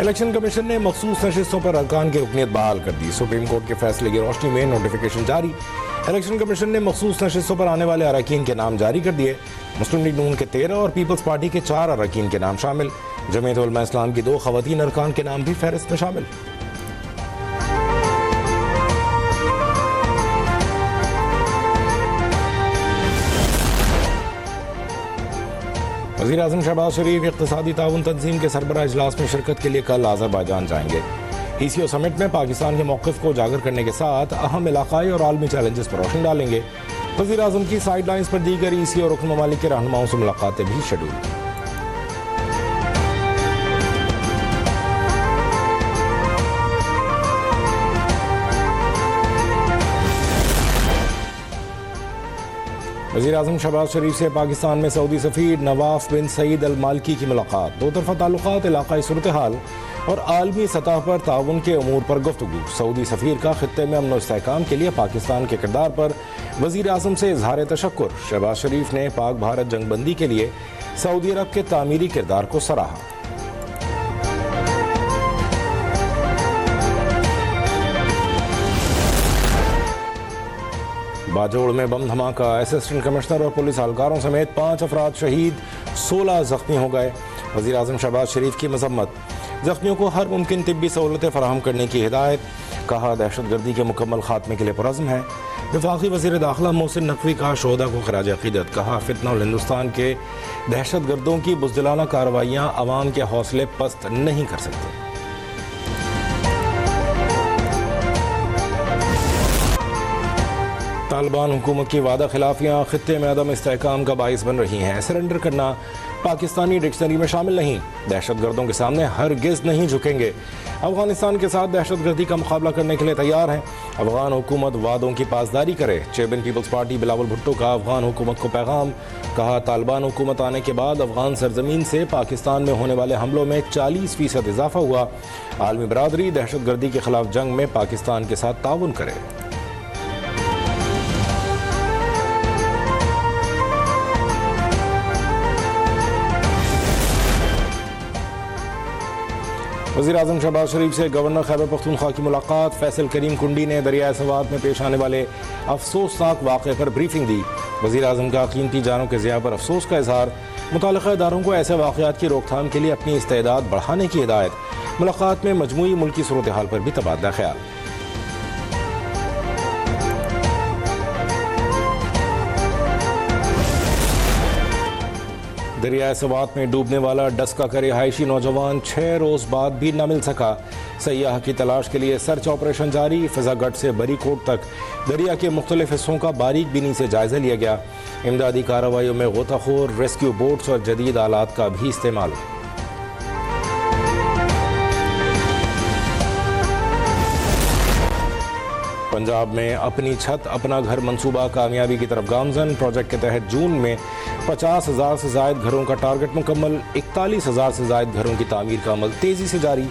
Election commission ने मखसूस नशिस्तों पर अरकान की रुकनीत बहाल कर दी। सुप्रीम कोर्ट के फैसले की रोशनी में नोटिफिकेशन जारी। इलेक्शन कमीशन ने मखसूस नशिस्तों पर आने वाले अरकान के नाम जारी कर दिए। मुस्लिम लीग नून के 13 और पीपल्स पार्टी के 4 अरकान के नाम शामिल। जमीयत उलमा इस्लाम की 2 खवातीन अरकान के नाम भी फहरिस्त में शामिल। वज़ीर आज़म शहबाज शरीफ इक़्तिसादी ताउन तंजीम के सरबराह इजलास में शिरकत के लिए कल अज़रबैजान जाएंगे। ECO समिट में पाकिस्तान के मौक़िफ़ को उजागर करने के साथ अहम इलाक़ाई और आलमी चैलेंजेस पर रोशनी डालेंगे। वज़ीर आज़म की साइड लाइन्स पर दीगर ECO और रुकन ममालिक के रहनुमाओं से मुलाकातें भी शेड्यूल। वज़ीर आज़म शहबाज शरीफ से पाकिस्तान में सऊदी सफ़ीर नवाफ बिन सईद अल मालिकी की मुलाकात। 2 तरफ़ा ताल्लुकात, इलाक़ाई सूरत हाल और आलमी सतह पर ताउन के अमूर पर गुफ्तगू। सऊदी सफ़ीर का खित्ते में अमन और इस्तेहकाम के लिए पाकिस्तान के किरदार पर वज़ीर आज़म से इज़हार तशक्कुर। शहबाज शरीफ ने पाक भारत जंगबंदी के लिए सऊदी अरब के तामीरी किरदार को सराहा। बाजोड़ में बम धमाका, असिस्टेंट कमिश्नर और पुलिस एहलकारों समेत 5 अफराद शहीद, 16 जख्मी हो गए। वज़ीर आज़म शहबाज शरीफ की मजम्मत। जख्मियों को हर मुमकिन तिब्बी सहूलतें फराहम करने की हिदायत। कहा दहशतगर्दी के मुकम्मल खात्मे के लिए पुरज़्म है। वफाकी वज़ीर दाखिला मोहसिन नकवी का शोहदा को खराज अक़ीदत। कहा फितना और हिंदुस्तान के दहशतगर्दों की बुज़दिलाना कार्रवाइयाँ अवाम के हौसले पस्त नहीं कर सकती। तालिबान हुकूमत की वादा खिलाफियाँ खित्ते में अदम इस्तेहकाम का बाइस बन रही हैं। सरेंडर करना पाकिस्तानी डिक्शनरी में शामिल नहीं। दहशतगर्दों के सामने हरगिज़ नहीं झुकेंगे। अफगानिस्तान के साथ दहशतगर्दी का मुकाबला करने के लिए तैयार हैं। अफगान हुकूमत वादों की पासदारी करे। Chairman Peoples Party Bilawal Bhutto का अफगान हुकूमत को पैगाम। कहा तालिबान हुकूमत आने के बाद अफगान सरजमीन से पाकिस्तान में होने वाले हमलों में 40% इजाफा हुआ। आलमी बरादरी दहशतगर्दी के खिलाफ जंग में पाकिस्तान के साथ ताउन करे। वज़ीर आज़म शहबाज शरीफ से गवर्नर खैबर पख्तूनख्वा की मुलाकात। फैसल करीम कुंडी ने दरियाए सवात में पेश आने वाले अफसोसनाक वाक़े पर ब्रीफिंग दी। वज़ीर आज़म का कीमती जानों के ज़िया पर अफसोस का इजहार। मुताल्लिक़ा इदारों को ऐसे वाक़यात की रोकथाम के लिए अपनी इस्तेदाद बढ़ाने की हिदायत। मुलाकात में मजमूई मुल्की सूरत हाल पर भी तबादला ख्याल। दरियाए सवात में डूबने वाला डस्का का रिहायशी नौजवान 6 रोज़ बाद भी न मिल सका। सयाह की तलाश के लिए सर्च ऑपरेशन जारी। फिजागढ़ से बरीकोट तक दरिया के मुख्तलिफ हिस्सों का बारीक बीनी से जायजा लिया गया। इमदादी कार्रवाइयों में गोताखोर, रेस्क्यू बोट्स और जदीद आलात का भी इस्तेमाल। पंजाब में अपनी छत अपना घर मंसूबा कामयाबी की तरफ गामजन। प्रोजेक्ट के तहत जून में 50,000 से ज़ायद घरों का टारगेट मुकम्मल। 41,000 से ज़ायद घरों की तामीर का अमल तेज़ी से जारी।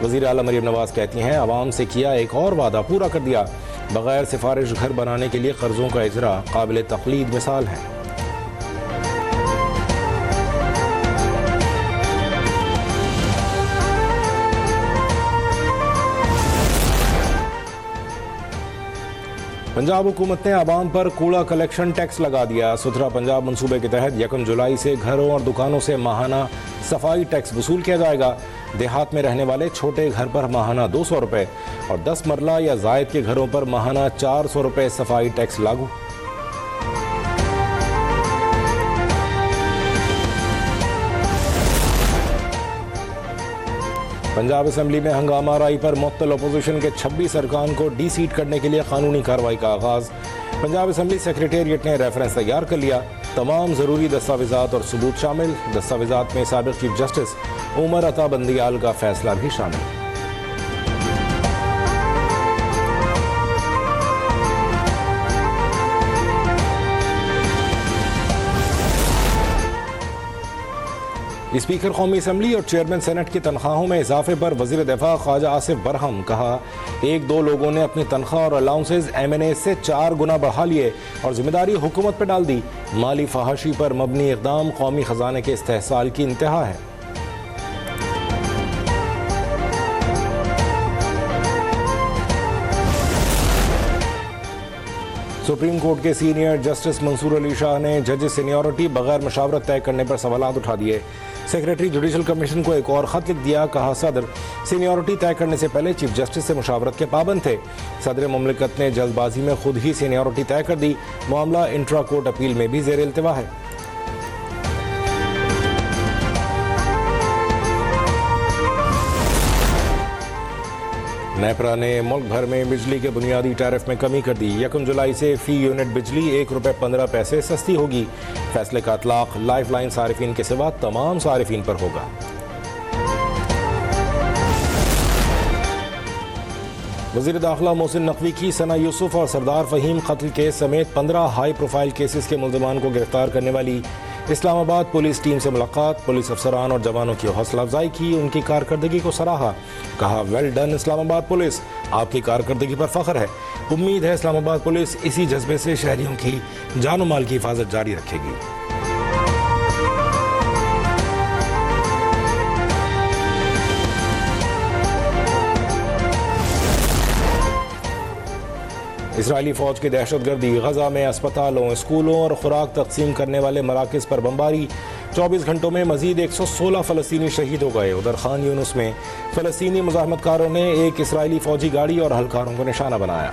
वज़ीर आला मरियम नवाज कहती हैं आवाम से किया एक और वादा पूरा कर दिया। बग़ैर सिफारिश घर बनाने के लिए कर्ज़ों का इजरा काबिल तक़लीद मिसाल है। पंजाब हुकूमत ने आवाम पर कूड़ा कलेक्शन टैक्स लगा दिया। सुथरा पंजाब मंसूबे के तहत 1 जुलाई से घरों और दुकानों से माहाना सफाई टैक्स वसूल किया जाएगा। देहात में रहने वाले छोटे घर पर माहाना 200 रुपये और 10 मरला या जायद के घरों पर माहाना 400 रुपये सफाई टैक्स लागू। पंजाब असेंबली में हंगामा राई पर मुअत्तल अपोजिशन के 26 अरकान को डी सीट करने के लिए कानूनी कार्रवाई का आगाज। पंजाब असेंबली सेक्रेटेरिएट ने रेफरेंस तैयार कर लिया। तमाम ज़रूरी दस्तावेज़ात और सबूत शामिल। दस्तावेज़ात में साबिक़ चीफ जस्टिस उमर अता बंदियाल का फैसला भी शामिल। स्पीकर कौमी असम्बली और चेयरमैन सेनेट की तनख्वाहों में इजाफे पर वज़ीर दिफा ख्वाजा आसिफ बरहम। कहा 1-2 लोगों ने अपनी तनख्वाह और अलाउंसेज MNA से 4 गुना बढ़ा लिए और जिम्मेदारी हुकूमत पर डाल दी। माली फहाशी पर मबनी इक़दाम कौमी ख़जाने के इस्तेहसाल की इंतहा है। सुप्रीम कोर्ट के सीनियर जस्टिस मंसूर अली शाह ने जजेस सीनियरिटी बगैर मशावरत तय करने पर सवालात उठा दिए। सेक्रेटरी जुडिशल कमीशन को एक और खत लिख दिया। कहा सदर सीनियरिटी तय करने से पहले चीफ जस्टिस से मुशावरत के पाबंद थे। सदर मुमलिकत ने जल्दबाजी में खुद ही सीनियरिटी तय कर दी। मामला इंट्रा कोर्ट अपील में भी ज़ेर इल्तिवा है। नेपरा ने मुल्क भर में बिजली के बुनियादी टैरिफ में कमी कर दी। 1 जुलाई से फी यूनिट बिजली ₹1.15 सस्ती होगी। फैसले का इतलाक लाइफलाइन सारिफिन के सिवा तमाम सारिफिन पर होगा। वज़ीर दाखिला मोहसिन नकवी की सना यूसुफ और सरदार फ़हीम कत्ल केस समेत 15 हाई प्रोफाइल केसेस के मुल्ज़मान को गिरफ्तार करने वाली इस्लामाबाद पुलिस टीम से मुलाकात। पुलिस अफसरान और जवानों की हौसला अफजाई की, उनकी कारकर्दगी को सराहा। कहा वेल डन इस्लामाबाद पुलिस, आपकी कारकर्दगी पर फख्र है। उम्मीद है इस्लामाबाद पुलिस इसी जज्बे से शहरियों की जान माल की हिफाजत जारी रखेगी। इसराइली फौज की दहशतगर्दी, गजा में अस्पतालों, स्कूलों और खुराक तकसीम करने वाले मराकज़ पर बमबारी। 24 घंटों में मजीद 116 फ़लस्तीनी शहीद हो गए। उधर खान यूनुस में फ़लस्तीनी मुज़ाहमतकारों ने एक इसराइली फौजी गाड़ी और अहलकारों को निशाना बनाया।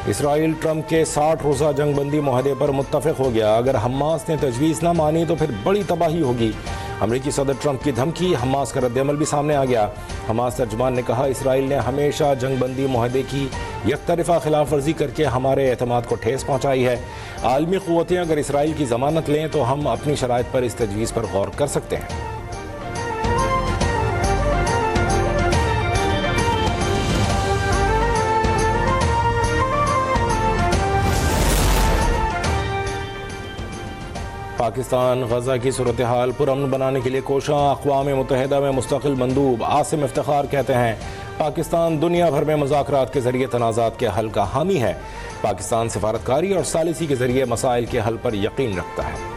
इसराइल ट्रंप के 60 रोज़ा जंगबंदी मुआहदे पर मुत्तफ़िक़ हो गया। अगर हमास ने तजवीज़ ना मानी तो फिर बड़ी तबाही होगी। अमेरिकी सदर ट्रंप की धमकी, हमास का रद्दअमल भी सामने आ गया। हमास तर्जुमान ने कहा इसराइल ने हमेशा जंगबंदी मुआहदे की यकतरफ़ा खिलाफ वर्जी करके हमारे एतमाद को ठेस पहुँचाई है। आलमी क़ुव्वतें अगर इसराइल की ज़मानत लें तो हम अपनी शराइत पर इस तजवीज़ पर गौर कर सकते हैं। पाकिस्तान गजा की सूरत हाल पुरअमन बनाने के लिए कोशां। अक़वाम मुत्तहिदा में मुस्तक़िल मंदूब आसिम इफ्तिखार कहते हैं पाकिस्तान दुनिया भर में मुज़ाकरात के ज़रिए तनाज़ात के हल का हामी है। पाकिस्तान सिफारतकारी और सालिसी के ज़रिए मसाइल के हल पर यकीन रखता है।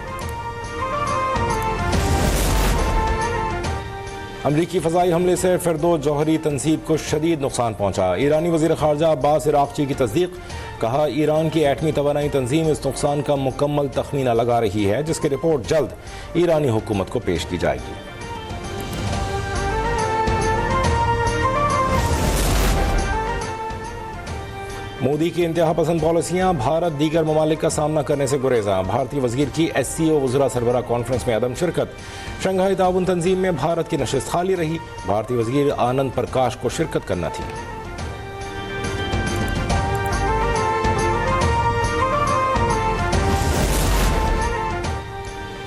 अमरीकी फ़ज़ाई हमले से फ़िरदो जौहरी तनसीब को शदीद नुकसान पहुँचा। ईरानी वज़ीर ख़ारजा अब्बास इराक़ची की तस्दीक। कहा ईरान की एटमी तवानाई तंजीम इस नुकसान का मुकम्मल तखमीना लगा रही है, जिसकी रिपोर्ट जल्द ईरानी हुकूमत को पेश की जाएगी। मोदी की इंतहा पसंद पॉलिसियां, भारत दीगर ममालिक का सामना करने से गुरेजा। भारतीय वज़ीर की SCO वज़रा सरबरा कॉन्फ्रेंस में अदम शिरकत। शंघाई ताउन तंजीम में भारत की नशिस्त खाली रही। भारतीय वज़ीर आनंद प्रकाश को शिरकत करना थी।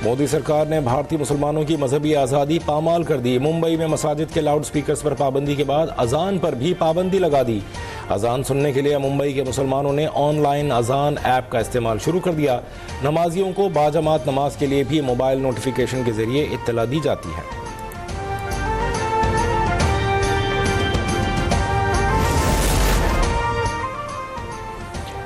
मोदी सरकार ने भारतीय मुसलमानों की मजहबी आज़ादी पामाल कर दी। मुंबई में मसाजिद के लाउड स्पीकर्स पर पाबंदी के बाद अजान पर भी पाबंदी लगा दी। अजान सुनने के लिए मुंबई के मुसलमानों ने ऑनलाइन अजान ऐप का इस्तेमाल शुरू कर दिया। नमाजियों को बाजमात नमाज के लिए भी मोबाइल नोटिफिकेशन के जरिए इत्तला दी जाती है।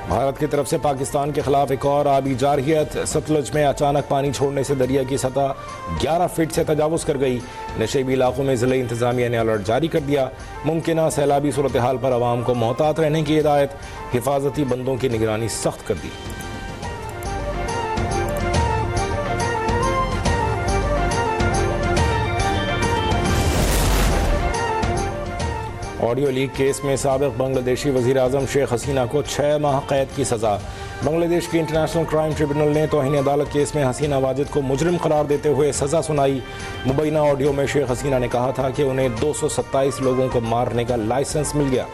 भारत की तरफ से पाकिस्तान के खिलाफ एक और आबी जारहियत। सतलुज में अचानक पानी छोड़ने से दरिया की सतह 11 फीट से तजावुज कर गई। नशेबी इलाकों में ज़िला इंतजामिया ने अलर्ट जारी कर दिया। मुमकिन सैलाबी सूरत हाल पर आवाम को मोहतात रहने की हिदायत। हिफाजती बंदों की निगरानी सख्त कर दी। ऑडियो लीक केस में साबिक बांग्लादेशी वज़ीर आज़म शेख हसीना को 6 माह कैद की सज़ा। बांग्लादेश की इंटरनेशनल क्राइम ट्रिब्यूनल ने तौहीन अदालत केस में हसीना वाजिद को मुजरिम करार देते हुए सज़ा सुनाई। मुबैना ऑडियो में शेख हसीना ने कहा था कि उन्हें 227 लोगों को मारने का लाइसेंस मिल गया।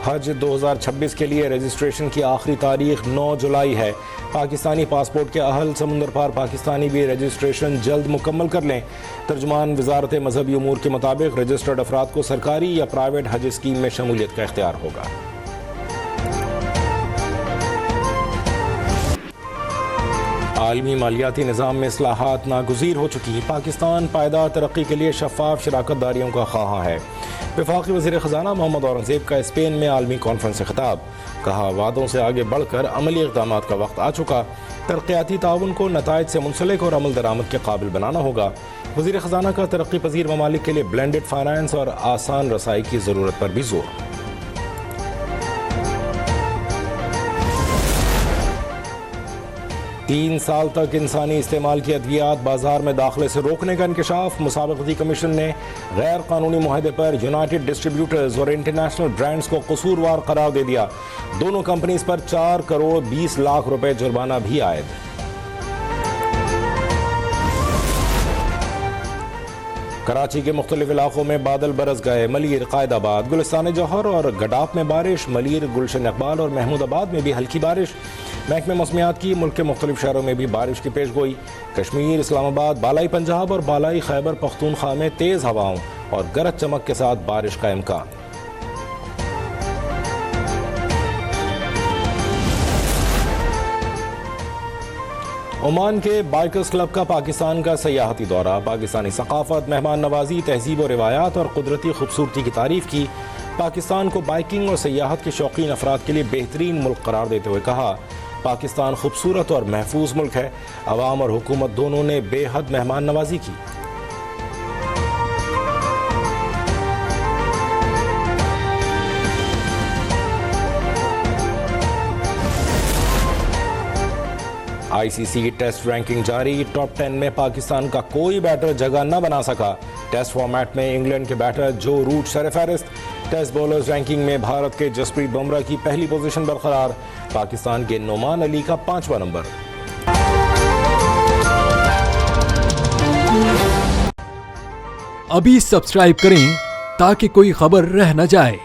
हज 2026 के लिए रजिस्ट्रेशन की आखिरी तारीख 9 जुलाई है। पाकिस्तानी पासपोर्ट के अहल समुंदर पार पाकिस्तानी भी रजिस्ट्रेशन जल्द मुकम्मल कर लें। तर्जुमान वजारत मजहबी उमूर के मुताबिक रजिस्टर्ड अफराद को सरकारी या प्राइवेट हज स्कीम में शमूलियत का इख्तियार होगा। आलमी मालियाती निज़ाम में इस्लाहात नागुज़ीर हो चुकी। पाकिस्तान पायदार तरक्की के लिए शफाफ शराकत दारियों का ख्वाह है। वफाकी वज़ीर ख़ज़ाना मोहम्मद औरंगज़ेब का स्पेन में आलमी कॉन्फ्रेंस से खिताब। कहा, वादों से आगे बढ़कर अमली इक़दामात का वक्त आ चुका। तरक्याती ताउन को नताइज से मुंसलिक और अमल दरामद के काबिल बनाना होगा। वज़ीर ख़ज़ाना का तरक्की पज़ीर ममालिक के लिए ब्लेंडेड फाइनेंस और आसान रसाई की ज़रूरत पर भी जोर। तीन साल तक इंसानी इस्तेमाल की अद्वियात बाजार में दाखिले से रोकने का इंकशाफ। मुसाबकती कमीशन ने गैर कानूनी मुआहदे पर यूनाइटेड डिस्ट्रीब्यूटर्स और इंटरनेशनल ब्रांड्स को कसूरवार करार दे दिया। दोनों कंपनीज पर 4 करोड़ 20 लाख रुपए जुर्माना भी आयद। कराची के मुख्तलिफ इलाकों में बादल बरस गए। मलीर, कायदाबाद, गुलिस्तान जौहर और गडाफ में बारिश। मलीर, गुलशन इकबाल और महमूदाबाद में भी हल्की बारिश। महकमे मौसमियात की मुल्क के मुख्तलिफ शहरों में भी बारिश की पेशगोई। कश्मीर, इस्लामाबाद, बालाई पंजाब और बालाई खैबर पख्तूनख्वा में तेज़ हवाओं और गरज चमक के साथ बारिश का इम्कान। ओमान के बाइकर्स क्लब का पाकिस्तान का सयाहती दौरा। पाकिस्तानी सकाफत, मेहमान नवाजी, तहजीब और रिवायात और कुदरती खूबसूरती की तारीफ की। पाकिस्तान को बाइकिंग और सयाहत के शौकीन अफराद के लिए बेहतरीन मुल्क करार देते हुए कहा, पाकिस्तान खूबसूरत और महफूज मुल्क है। अवाम और हुकूमत दोनों ने बेहद मेहमान नवाजी की। आईसीसी की टेस्ट रैंकिंग जारी। टॉप 10 में पाकिस्तान का कोई बैटर जगह न बना सका। टेस्ट फॉर्मेट में इंग्लैंड के बैटर जो रूट सरफहरिस्त। टेस्ट बॉलर्स रैंकिंग में भारत के जसप्रीत बुमराह की पहली पोजीशन बरकरार। पाकिस्तान के नोमान अली का 5वां नंबर। अभी सब्सक्राइब करें ताकि कोई खबर रह न जाए।